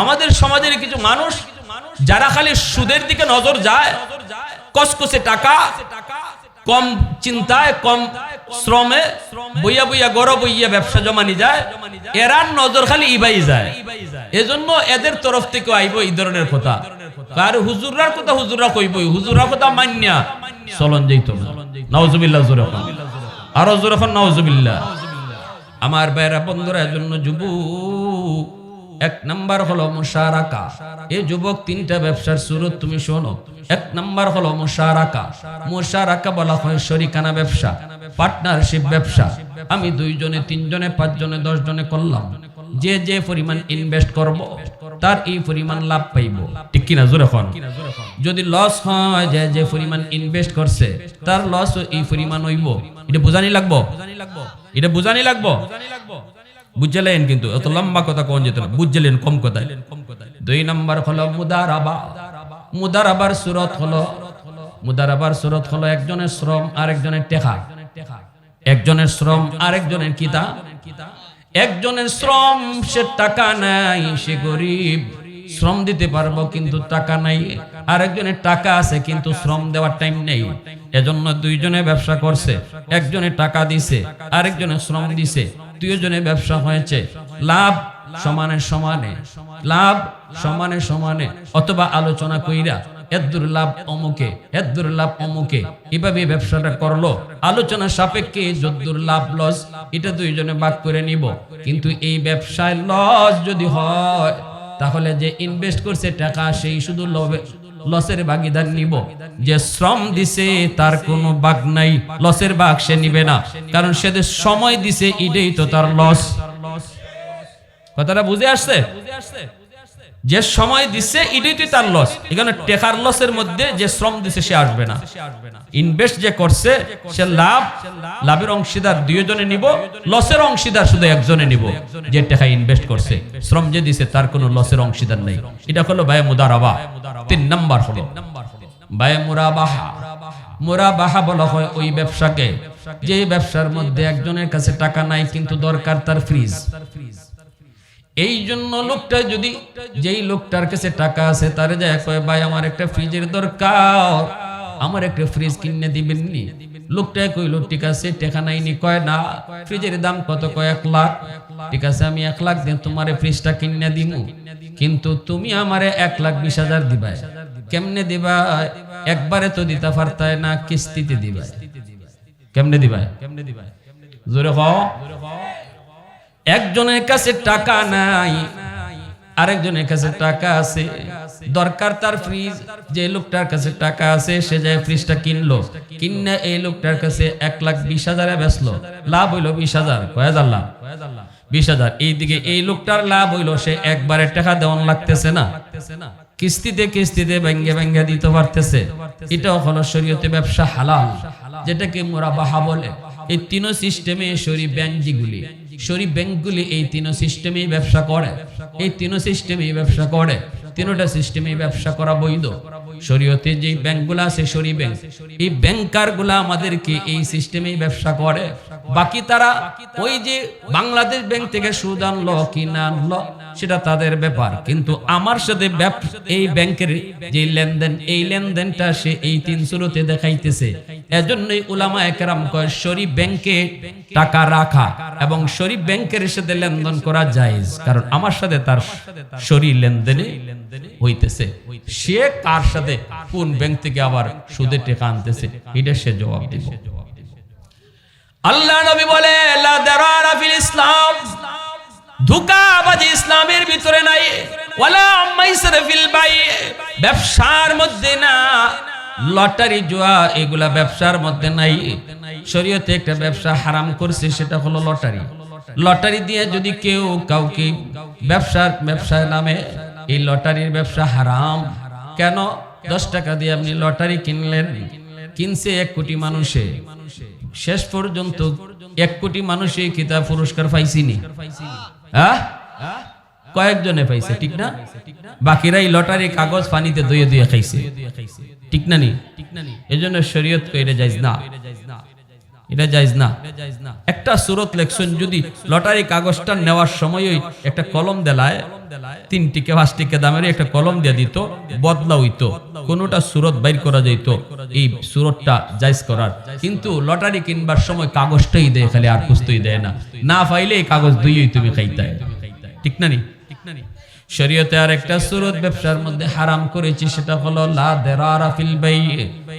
আমাদের সমাজের কিছু মানুষ যারা খালি সুদের দিকে নজর যায়, কসকসে টাকা, কম চিন্তায়, কম শ্রমে বইয়া বইয়া গরব বইয়া ব্যবসা জমানি যায়, এরার নজর খালি ইবাই যায়। এজন্য এদের তরফ থেকে আইব এই ধরনের কথা। আর হুজুররার কথা হুজুররা কইবই, হুজুররা কথা মান্যা চলন যাইতো না। নাউজুবিল্লাহ, জোরে এখন, আরো জোরে এখন নাউজুবিল্লাহ। আমার ভাইরা বন্ধুরা, এজন্য যুবক 1 নাম্বার হলো মুশারাকা। এই যুবক 3টা ব্যবসার সুরত তুমি শোনো। 1 নাম্বার হলো মুশারাকা। মুশারাকা বলা হয় শরিকানা ব্যবসা। পার্টনারশিপ ব্যবসা আমি 2 জনে 3 জনে 5 জনে 10 জনে করলাম, যে যে পরিমাণ ইনভেস্ট করব তার এই পরিমাণ লাভ পাইব, ঠিক কিনা জোরে কোন? যদি লস হয়, যে যে পরিমাণ ইনভেস্ট করছে তার লস এই পরিমাণ হইব, এটা বুঝানি লাগবো, এটা বুঝানি লাগবো, বুঝলেন? কিন্তু এত লম্বা কথা কোন যেত না, বুঝলেন কম কথায়। 2 নাম্বার হলো মুদারাবা। মুদারাবার সূরত হলো, মুদারাবার সূরত হলো একজনের শ্রম আরেকজনের টাকা, একজনের শ্রম আরেকজনের কিতা, একজনের শ্রম সে টাকা নাই, সে গরিব, শ্রম দিতে পারবো কিন্তু টাকা নাই, আরেকজনের টাকা আছে কিন্তু শ্রম দেওয়ার টাইম নেই। এজন্য 2 জনে ব্যবসা করছে, একজনে টাকা দিছে আরেকজনে শ্রম দিছে, 2 জনে ব্যবসা হয়েছে, লাভ সমানে সমানে, লাভ সমানে সমানে, অথবা আলোচনা কইরা এদ্দুর লাভ অমুকে এদ্দুর লাভ অমুকে, এভাবে ব্যবসাটা করলো, আলোচনা সাপেক্ষে যদ্দুর লাভ লস এটা 2 জনে ভাগ করে নিব। কিন্তু এই ব্যবসায় লস যদি হয় তাহলে যে ইনভেস্ট করছে টাকা সেই শুধু লসের ভাগিদার নিব, যে শ্রম দিছে তার কোনো ভাগ নাই, লসের ভাগ সে নিবে না, কারণ সে যে সময় দিছে এটাই তো তার লস। কথাটা বুঝে আসছে? যে সময় দিচ্ছে এটাই তো তার লস, এখানে টাকার লসের মধ্যে যে শ্রম দিছে সে আসবে না। ইনভেস্ট যে করছে সে লাভ, লাভের অংশীদার 2 জনে নিব, লসের অংশীদার শুধু একজনে নিব, যে টাকা ইনভেস্ট করছে, শ্রম যে দিছে তার কোনো লসের অংশীদার নাই। এটা হলো বায়ে মুদারাবা। 3 নাম্বার হলো বায়ে মুরাবাহা। মুরাবাহা বলা হয় ওই ব্যবসাকে যে ব্যবসার মধ্যে একজনের কাছে টাকা নাই কিন্তু দরকার তার ফ্রিজ। এই জন্য লোকটা যদি, যেই লোকটার কাছে টাকা আছে তারে যায় কয় ভাই আমার একটা ফ্রিজের দরকার, আমার একটা ফ্রিজ কিনে দিবেন নি? লোকটা কইল ঠিক আছে, টাকা নাইনি, কয় না ফ্রিজের দাম কত, কয় 1 লাখ। ঠিক আছে আমি 1 লাখ দিয়ে তোমারে ফ্রিজটা কিনে দিমু, কিন্তু তুমি আমারে 1,20,000 দিবা। কেমনে দিবা? একবারে তো দিতে পারতায় না, কিস্তিতে দিবা। কেমনে দিবা? জোরে কও। একজনের কাছে টাকা নাই, আরেকজনের কাছে টাকা আছে, দরকার তার ফ্রিজ। যে লোকটার কাছে টাকা আছে সে যায় ফ্রিজটা কিনলো, কিনে এই লোকটার কাছে 1,20,000 বেচলো, লাভ হইলো 20,000। কয় লাভ? 20,000। এইদিকে এই লোকটার লাভ হইলো সে একবারে টাকা দেওয়ান লাগতেছে না, কিস্তিতে কিস্তিতে ব্যাঙ্গে ব্যাঙ্গে দিতে পারতেছে। এটাও হলো শরীয়তে ব্যবসা হালাল, যেটাকে মুরাবাহা বলে। এই 3 সিস্টেমে শরীয়ত ব্যাংক যেগুলি, শরীফ ব্যাংকগুলি এই 3 সিস্টেমেই ব্যবসা করে, এই 3 সিস্টেমেই ব্যবসা করে, 3টা সিস্টেমেই ব্যবসা করা বৈধ। শরীয়তে যে ব্যাংকগুলো আছে শরীফ ব্যাংক, এই ব্যাংকারগুলো আমাদেরকে এই সিস্টেমেই ব্যবসা করে। বাকি তারা ওই যে বাংলাদেশ ব্যাংক থেকে সুদ আনলো কি না আনলো সেটা তাদের ব্যাপার, কিন্তু আমার সাথে এই ব্যাংকের যে লেনদেন, এই লেনদেনটা সে এই 3 সুরতে দেখাইতেছে। এজন্যই উলামায়ে কেরাম কয় শরীফ ব্যাংকে টাকা রাখা এবং শরীফ ব্যাংকের সাথে লেনদেন করা জায়েজ, কারণ আমার সাথে তার শরীর লেনদেনে হইতেছে। সে কার সাথে কোন ব্যাংক থেকে আবার সুদে টাকা আনতেছে এটা সে জবাব দিবে। আল্লাহ নবী বলে লা দারারা ফিল ইসলাম, ধোঁকাবাজি ইসলামের ভিতরে নাই, ওয়ালা মাইসার ফিল বাই, ব্যবসার মধ্যে না, লটারি জুয়া এগুলা ব্যবসার মধ্যে নাই। শরীয়তে একটা ব্যবসা হারাম করছে, সেটা হলো লটারি। লটারি দিয়ে যদি কেউ কাউকে ব্যবসার নামে, এই লটারির ব্যবসা হারাম। কেন? 10 টাকা দিয়ে আপনি লটারি কিনলেন, কিনছে 1 কোটি মানুষে, শেষ পর্যন্ত 1 কোটি মানুষে কিতাব পুরস্কার পাইছিনি, কয়েকজনে পাইছে, ঠিক না? বাকিরা এই লটারি কাগজ পানিতে ধুয়ে ধুয়ে খাইছে, ঠিক না নি? এজন্য শরীয়ত কই এটা জায়েজ না, এটা জায়েজ না। একটা সূরত লেখছেন, যদি লটারি কাগজটা নেওয়ার সময়ই একটা কলম দেলায় 3 টিকা 5 টিকা দামের একটা কলম দিয়ে দিত, বদলা হইতো, কোনটা সূরত বাইর করা যাইতো, এই সূরতটা জায়েজ করার। কিন্তু লটারি কিনবার সময় কাগজটাই দেয় খালি, আর কিছুই দেয় না, না পাইলে এই কাগজ দুইই তুমি খাইতে, ঠিক না নি? শরীয়তে আর একটা সূরত ব্যবসার মধ্যে হারাম করেছি, সেটা হলো লা দারারা ফিল বাই,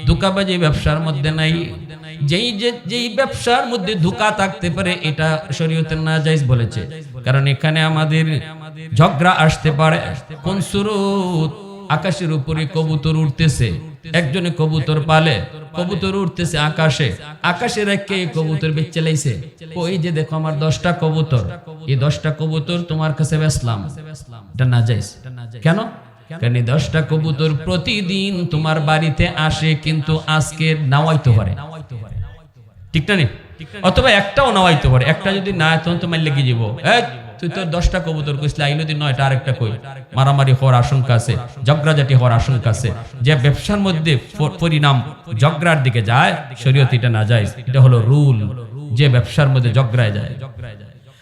ধোঁকাবাজি ব্যবসার মধ্যে নাই। যেই ব্যবসার মধ্যে ধোঁকা থাকতে পারে এটা শরীয়তে নাজায়েজ বলেছে, কারণ এখানে আমাদের ঝগড়া আসতে পারে। কোন সূরত? আকাশের উপরে কবুতর উঠতেছে, একজনে কবুতর পালে, কবুতর উঠতেছে আকাশে, আকাশে রেখে কবুতর বেচে লাইছে। ওই যে দেখো আমার 10টা কবুতর, এই 10টা কবুতর তোমার কাছে বেচলাম, এটা নাজায়েজ। কেন? কারণ এই 10টা কবুতর প্রতিদিন তোমার বাড়িতে আসে, কিন্তু আজকে নাওয়াইতে পারে, ঠিক না? অথবা একটাও নাওয়াইতে পারে, একটা যদি না তখন তো মাইলে কি যাব, তুই তোর 10টা কবুতর কইছিস, আইলো দিন 9টা আরেকটা কই, মারামারি হওয়ার আশঙ্কা আছে, ঝগড়াঝাটি হওয়ার আশঙ্কা আছে। যে ব্যবসার মধ্যে পরিণাম ঝগড়ার দিকে যায়, শরীয়ত এটা না যায়, এটা হলো রুল। যে ব্যবসার মধ্যে ঝগড়ায় যায়,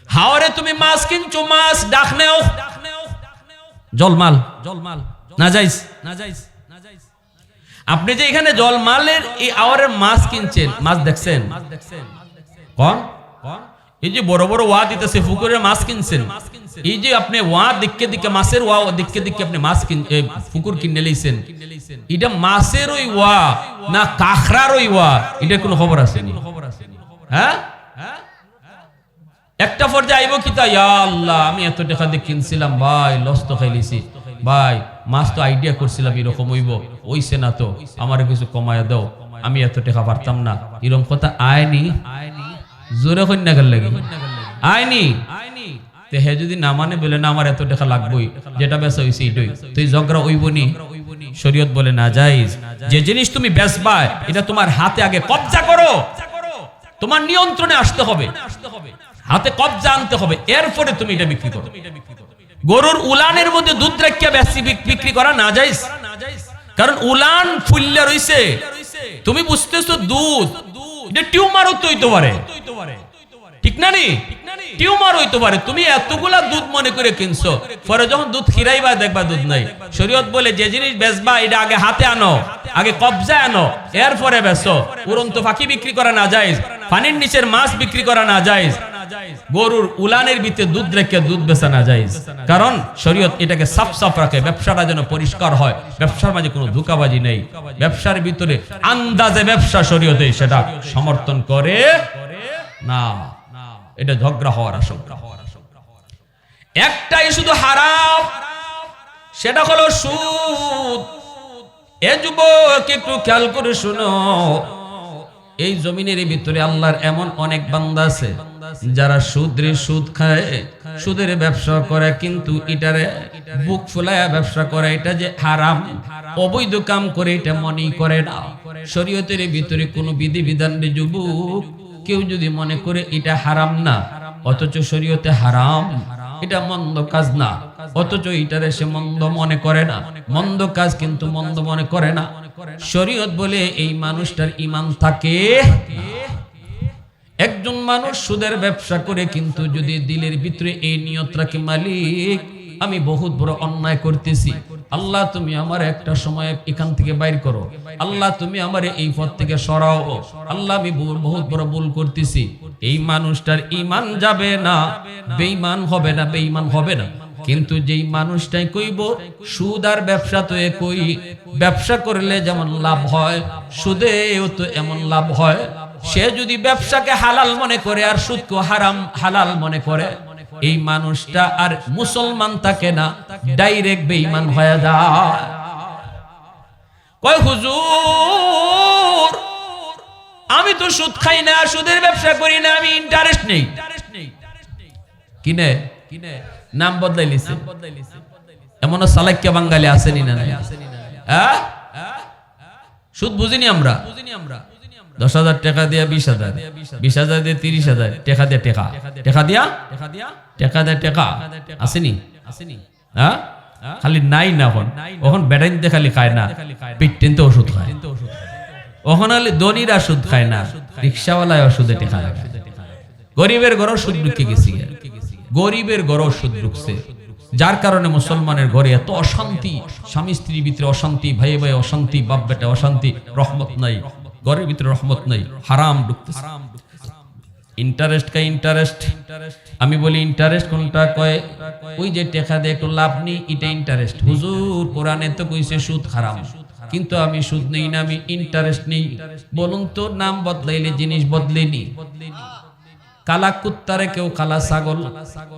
হাওরে তুমি মাছ কিনছো, মাছ ডাক নেও, জলমাল না যাইস, না যাইস। আপনি যে এখানে জলমালের এই আওয়ারের মাছ কিনছেন, মাছ দেখছেন কোন? এই যে বড় বড় ওয়া দিতেছে, পুকুরের মাছ কিনছেন, এই যে আপনি ওয়া দিকে দিকে মাছের ওয়া দিকে দিকে আপনি মাছ পুকুর কিনে লইছেন, এটা মাছের ওই ওয়া না কাঁকড়ার ওই ওয়া, এটার কোনো খবর আছে? হ্যাঁ, একটা পর্যায়ে আইব কি তা, ইয়া আল্লাহ আমি এত টাকা দিয়ে কিনছিলাম ভাই, লস তো খাইলিছি ভাই, মাছ তো আইডিয়া করছিলাম এরকম হইব, হইছে না তো, আমার কিছু কমায় দাও, আমি এত টাকা পারতাম না, এরকম কথা আয়নি, জোরে কন্যা গেল লাগে আয়নি। তে হে যদি না মানে, বলে না আমার এত টাকা লাগবেই, যেটা বেচা হইছে এটাই, তুই ঝগড়া হইবনি। শরীয়ত বলে না যাইজ। যে জিনিস তুমি বেচবা এটা তোমার হাতে আগে কবজা করো, তোমার নিয়ন্ত্রণে আসতে হবে, হাতে কবজা আনতে হবে, এরপরে তুমি এটা বিক্রি করো। গরুর উলানের মধ্যে দুধ রেখে বেশি বিক্রি করা না যাইজ, কারণ উলান ফুললে রইছে, তুমি বুঝতেছো দুধ, এটা টিউমারও তো হইতে পারে, ঠিক না? টিউমার হইতে পারে, তুমি এতগুলা দুধ মনে করে কিনছো, পরে যখন দুধ খিরাইবা দেখবা দুধ নাই। শরীয়ত বলে যে জিনিস বেচবা এটা আগে হাতে আনো, আগে কবজা আনো, এরপরে বেচো। উড়ন্ত পাখি বিক্রি করা না যাইজ, পানির নিচের মাছ বিক্রি করা না যাইজ, গরুর উলানের ভিতরে দুধ রেখে দুধ বেচা না যাইজ, কারণ শরীয়ত এটাকে সাফ সাফ রাখে, ব্যবসাটা যেন পরিষ্কার হয়, ব্যবসার মাঝে কোনো ধোঁকাবাজি নেই, ব্যবসার ভিতরে আন্দাজে ব্যবসা শরীয়তে সেটা সমর্থন করে না, এটা ঝগড়া হওয়ার আশঙ্কা। একটাই শুধু হারাম, সেটা হলো সুদ। এ যুবক একটু খেয়াল করে শুনো, এই জমিনের ভিতরে আল্লাহর এমন অনেক বান্দা আছে যারা সুদ খায়, সুদের ব্যবসা করে, কিন্তু এটারে বুক ফুলায়া ব্যবসা করে, এটা যে হারাম অবৈধ কাম করে এটা মনেই করে না। শরীয়তের ভিতরে কোনো বিধি বিধান নেই। যুবক কেউ যদি মনে করে এটা হারাম না, অথচ শরীয়তে হারাম, এটা মন্দ কাজ না, অথচ এটারে সে মন্দ মনে করে না, মন্দ কাজ কিন্তু মন্দ মনে করে না, শরীয়ত বলে এই মানুষটার ঈমান থাকে। একজন মানুষ সুদের ব্যবসা করে, কিন্তু যদি দিলের ভিতরে এই নিয়ত রাখে, মালিক আমি বহুত বড় অন্যায় করতেছি, আল্লাহ তুমি আমার একটা সময় এখান থেকে বাইর করো, আল্লাহ তুমি আমার এই পথ থেকে সরাও, আল্লাহ আমি বহুত বড় ভুল করতেছি, এই মানুষটার ঈমান যাবে না, বেঈমান হবে না, বেঈমান হবে না। কিন্তু যেই মানুষটাই কইব সুদ আর ব্যবসা তো একই, ব্যবসা করলে যেমন লাভ হয় সুদেও তো এমন লাভ হয়, সে যদি ব্যবসাকে হালাল মনে করে আর সুদকে হারাম হালাল মনে করে, এই মানুষটা আর মুসলমান থাকে না, ডাইরেক্ট বেঈমান হয়ে যায়। কয় হুজুর আমি তো সুদ খাই না, সুদের ব্যবসা করি না, আমি ইন্টারেস্ট নেই, কিনে নাম বদলাই লিছে, এমন সালাক্য বাঙালি আসেনি না? সুদ বুঝিনি আমরা, 10,000 টাকা দিয়া 20,000, 20,000 দিয়ে 30,000 টাকা দিয়া টাকা দিয়া টাকা আসেনি? হ্যাঁ, খালি নাই না, এখন বেড়াইতে খালি খায় না, পিটতেনতে ওষুধ খায়, ওখানে হলে ধনীরা সুদ খায় না, রিক্সাওয়ালায় ওষুধে টাকা লাগায়। গরিবের ঘরও সুদ ঢুকে গেছি, গরিবের ঘরও সুদ ঢুকছে, যার কারণে মুসলমানের ঘরে এত অশান্তি, স্বামী স্ত্রীর ভিতরে অশান্তি, ভাই ভাই অশান্তি, বাপ বেটা অশান্তি, রহমত নাই, ঘরের ভিতরে রহমত নাই, হারাম ঢুকতেছে। ইন্টারেস্ট কা ইন্টারেস্ট, আমি বলি ইন্টারেস্ট কোনটা? কয় ওই যে টাকা দিয়ে একটু লাভ নেই, এটা ইন্টারেস্ট। হুজুর কোরআনে তো কইছে সুদ হারাম, কিন্তু আমি সুদ নেই না, আমি ইন্টারেস্ট নেই। বলুন তো, নাম বদলাইলে জিনিস বদলেনি। কালা কুত্তারে কেউ কালা ছাগল,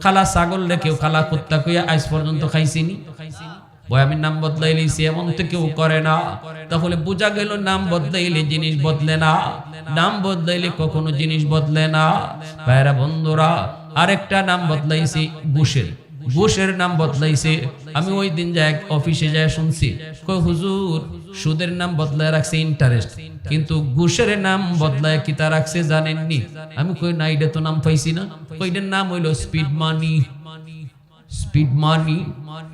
কালা ছাগল রে কেউ কালা কুত্তা কইয়া আজ পর্যন্ত খাইছিনি। বয় আমি নাম বদলাইলিছি, এমন তো কেউ করে না। তাহলে বোঝা গেল নাম বদলাইলে জিনিস বদলে না, নাম বদলাইলে কখনো জিনিস বদলে না। ভাইরা বন্ধুরা, আরেকটা নাম বদলাইছি ঘুষের নাম বদলাইছে। আমি ওই দিন যাই অফিসে যাই শুনছি, কই হুজুর সুদের নাম বদলায় রাখছে ইন্টারেস্ট, কিন্তু ঘুষের নাম বদলায় কি তা রাখছে জানেননি? আমি কই না, এটা তো নাম পাইছি না। কইটার নাম হইলো স্পিড মানি।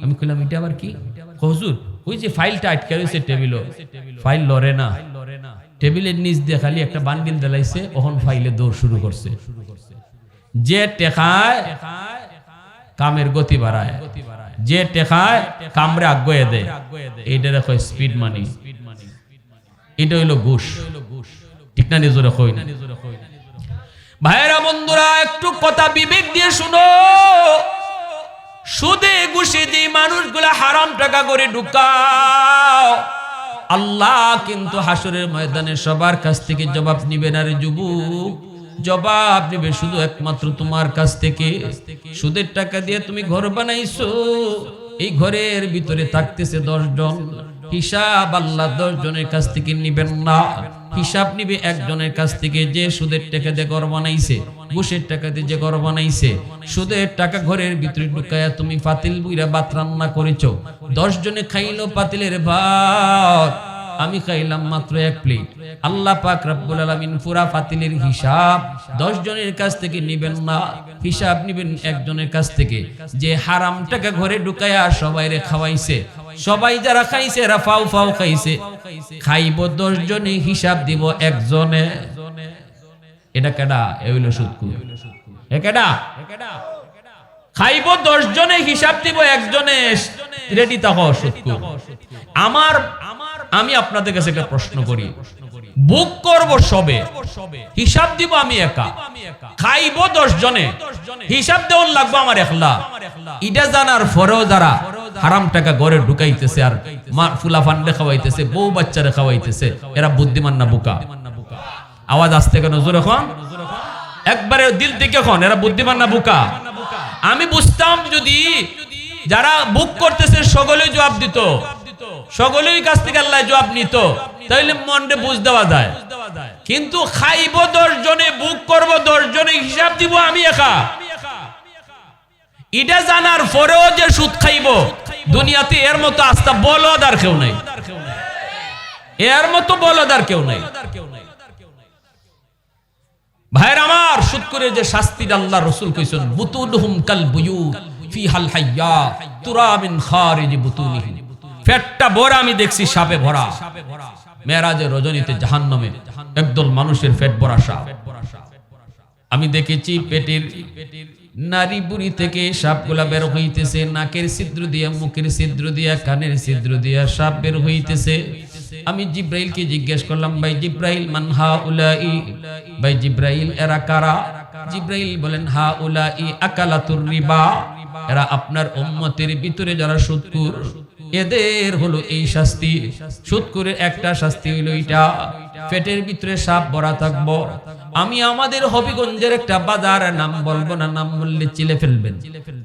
আমি কইলাম এটা আবার কি? হুজুর ওই যে ফাইলটা আটকে রয়েছে টেবিলও, ফাইল লড়ে না, টেবিলের নিচ দিয়ে খালি একটা বান্ডিল দেলাইছে, ওখন ফাইলে দৌড় শুরু করছে। যে টেকায় কামের গতি বাড়ায়, যে টেকায় কামরে আগুয়ে দেয়, এইটা দেখো স্পিড মানি। এটা হইলো ঘুষ, ঠিক না? নিজরে কই না। ভাইরা বন্ধুরা, একটু কথা বিবেক দিয়ে শুনো। সুদে ঘুষে যে মানুষগুলা হারাম টাকা করে ঢুকাও, আল্লাহ কিন্তু হাসরের ময়দানে সবার কাছ থেকে জবাব নিবে না রে যুবক। জবাব নেবে শুধু একমাত্র তোমার কাছ থেকে। সুদের টাকা দিয়ে তুমি ঘর বানাইছো, এই ঘরের ভিতরে থাকতেছে 10 জন, হিসাব আল্লাহ 10 জনের কাছ থেকে নিবেন না। হিসাব নিবে একজনের কাছ থেকে, যে সুদের টাকা দিয়ে ঘর বানাইছে, ঘুষের টাকা দিয়ে যে ঘর বানাইছে। সুদের টাকা ঘরের ভিতরে ঢুকায়া তুমি পাতিল বুইরা ভাত রান্না করেছো, 10 জনে খাইলো পাতিলের ভাত, আমি খাইলাম মাত্র 1 প্লেট। আল্লাহ পাক রব্বুল আলামিন পুরা ফাতিলের হিসাব 10 জনের কাছ থেকে নিবেন না, হিসাব নিবেন একজনের কাছ থেকে, যে হারাম টাকা ঘরে ঢুকায়া সবাইরে খাওয়াইছে। সবাই যারা খাইছে এরা ফাও ফাও খাইছে, খাইব 10 জনে, হিসাব দিব একজনে। এটা কেডা? এ হইল সুদখোর। এ কেডা? খাইব 10 জনে, হিসাব দিব একজনে। রেডি থাকো সুদখোর। আমি আপনাদের কাছে একটা প্রশ্ন করি, বুক করব সবে, হিসাব দিব আমি একা, খাইব 10 জনে, হিসাব দেওয়ার লাগবে আমার একলা। এটা জানার পরেও যারা হারাম টাকা ঘরে ঢুকাইতেছে আর ফুলা ফান্ডে খাওয়াইতেছে, বউ বাচ্চারে খাওয়াইতেছে, এরা বুদ্ধিমান না বোকা? আওয়াজ আসতে কেন জোরে এখন? একবারে দিল থেকে এখন, এরা বুদ্ধিমান না বোকা? আমি বুঝতাম যদি যারা বুক করতেছে সকলেই জবাব দিত, সকলেই কাছ থেকে আল্লাহ জবাব নিত, তাইলে মনে বুঝ দেওয়া যায়। কিন্তু খাইব 10 জনে, বুক করব 10 জনে, হিসাব দিব আমি একা। এটা জানার পরেও যে সুদ খাইব, দুনিয়াতে এর মতো আস্থা বলদার কেউ নাই, এর মতো বলদার কেউ নাই। ভাইরা আমার, সুদ করে যে শাস্তি আল্লাহ রাসূল কইছেন, বুতুলহুম কাল বুয়ুত ফিহাল হাইয়া তুরাবিন খারিজ বুতুনিহি। পেটটা ভরা আমি দেখছি সাপে ভরা। মেরাজের রজনীতে জাহান্নামে একদল মানুষের পেট ভরা সাপ। আমি দেখেছি পেটের নারী বুড়ি থেকে সাপগুলা বের হইতেছে, নাকের ছিদ্র দিয়া, মুখের ছিদ্র দিয়া, কানের ছিদ্র দিয়া সাপ বের হইতেছে। আমি জিব্রাইলকে জিজ্ঞেস করলাম, ভাই জিব্রাইল মান হাউলাই, ভাই জিব্রাইল এরা কারা? জিব্রাইল বলেন, হাউলাই আকালাতুর রিবা, এরা আপনার উম্মতের ভিতরে যারা সুদখোর, এদের হলো এই শাস্তি। সুদখোরের একটা শাস্তি হইল এটা, পেটের ভিতরে সাপ ভরা থাকবো। আমি আমাদের হবিগঞ্জের একটা বাজার, নাম বলবো না, নাম বললে চিলে ফেলবেন।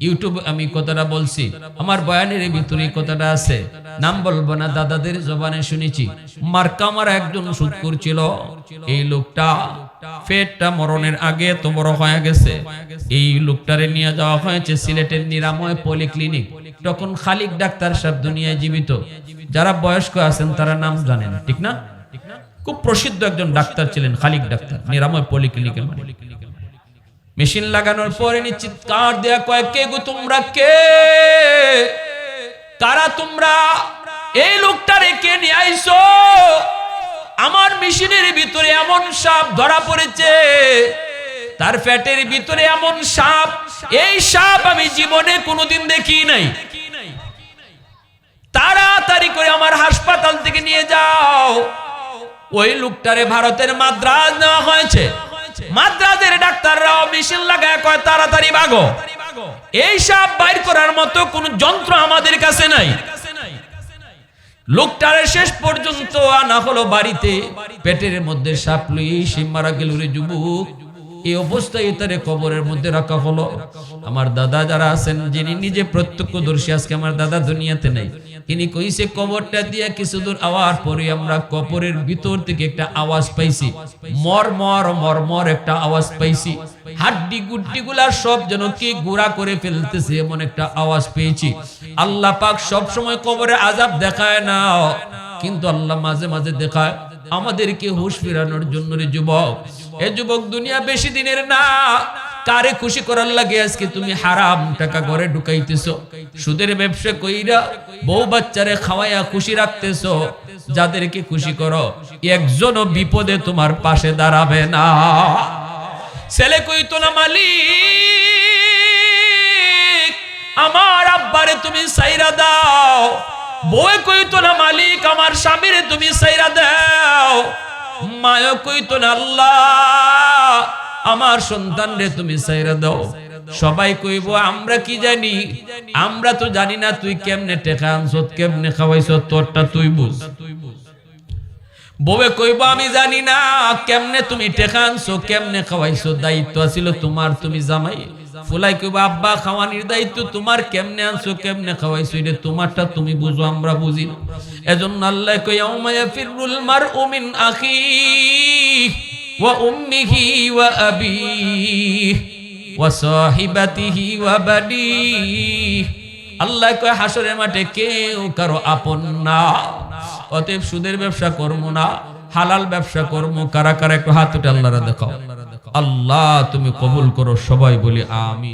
ইউটিউবে আমি কথাটা বলছি, আমার বয়ানের ভিতরে কথাটা আছে, নাম বলবো না, দাদাদের জবানে শুনেছি। মার্কা আমার একজন সুদখোর ছিল। এই লোকটা পেটটা মরণের আগে তো বড় হয়ে গেছে। এই লোকটারে নিয়ে যাওয়া হয়েছে সিলেটের নিরাময় পলিক্লিনিক। তখন খালিক ডাক্তার সাহেব দুনিয়ায় জীবিত। যারা বয়স্ক আছেন তারা নাম জানেন, ঠিক না? খুব প্রসিদ্ধ একজন ডাক্তার ছিলেন খালিক ডাক্তার, নিরাময় পলিক্লিনিকের। মেশিন লাগানোর পরে চিৎকার দেয়া কয়, কে গো তোমরা, কে কারা তোমরা? এই লোকটারে কে নিয়ে আইছো? আমার মেশিনের ভিতরে এমন সাপ ধরা পড়েছে, তার পেটের ভিতরে এমন সাপ, এই সাপ আমি জীবনে কোনোদিন দেখি নাই। তাড়াতাড়ি করে আমার হাসপাতাল থেকে নিয়ে যাও। ওই লোকটারে ভারতের মাদ্রাজ নেওয়া হয়েছে। মাদ্রাজের ডাক্তাররাও মেশিন লাগায় কয়, তাড়াতাড়ি ভাগো, এই সাপ বাইর করার মতো কোন যন্ত্র আমাদের কাছে নাই। লোকটারে শেষ পর্যন্ত আনা হলো বাড়িতে, পেটের মধ্যে সাপ লই সে মারা গেল রে যুবক। এই অবস্থায় তারে কবরের মধ্যে রাখা হলো। আমার দাদা যারা আছেন, যিনি নিজে প্রত্যক্ষদর্শী, আজকে আমার দাদা দুনিয়াতে নেই, তিনি কইছে কবরটা দিয়ে কিছু দূর আওয়ার পরে আমরা কবরের ভিতর থেকে একটা আওয়াজ পাইছি, মরমর মরমর একটা আওয়াজ পাইছি, হাড্ডি গুড্ডি গুলা সব যেন কি গুড়া করে ফেলতেছে এমন একটা আওয়াজ পেয়েছি। আল্লাহ পাক সব সময় কবরে আযাব দেখায় না, কিন্তু আল্লাহ মাঝে মাঝে দেখায় আমাদেরকে হুঁশ ফেরানোর জন্য। রে যুবক, এ যুবক, দুনিয়া বেশি দিনের না। কারে খুশি করার লাগে আজকে তুমি হারাম টাকা ঘরে ঢুকাইতেছো, সুদের ব্যবসা কইরা বউ বাচ্চারে খাওয়াইয়া খুশি রাখতেছো। যাদেরকে খুশি করো, একজনও বিপদে তোমার পাশে দাঁড়াবে না। ছেলে কইতো না মালিক আমার আব্বারে তুমি সাইরা দাও, বউ কইতো না মালিক আমার স্বামীরে তুমি সাইরা দাও, মায়ও কইতো না আল্লাহ আমার সন্তান রে তুমি সাইরা দাও। সবাই কইব আমরা কি জানি, আমরা তো জানি না তুই কেমনে টেকা আনছত, কেমনে খাওয়াইছত, তোরটা তুই বুঝ। বউয়ে কইব আমি জানি না কেমনে তুমি টেকা আনছো, কেমনে খাওয়াইছো, দায়িত্ব ছিল তোমার, তুমি জামাই। ফুলাই কইব আব্বা খাওয়ানির দায়িত্ব তোমার, কেমনে আনছো কেমনে খাওয়াইছো এটা তোমারটা তুমি বুঝো, আমরা বুঝি না। এজন্য আল্লাহ কই ইয়াউমা ইয়াফিরুল মারউ মিন আখিহি ওয়া উম্মিহি ওয়া আবিহি ওয়া সাহিবাতিহি ওয়া বানিহি। আল্লাহ কয় হাসরের মাঠে কেউ কারো আপন না। অতএব সুদের ব্যবসা করবো না, হালাল ব্যবসা করবো। কারা কারা একটু হাত উঠে আল্লাহরা দেখাও। আল্লাহ তুমি কবুল করো, সবাই বলি আমিন।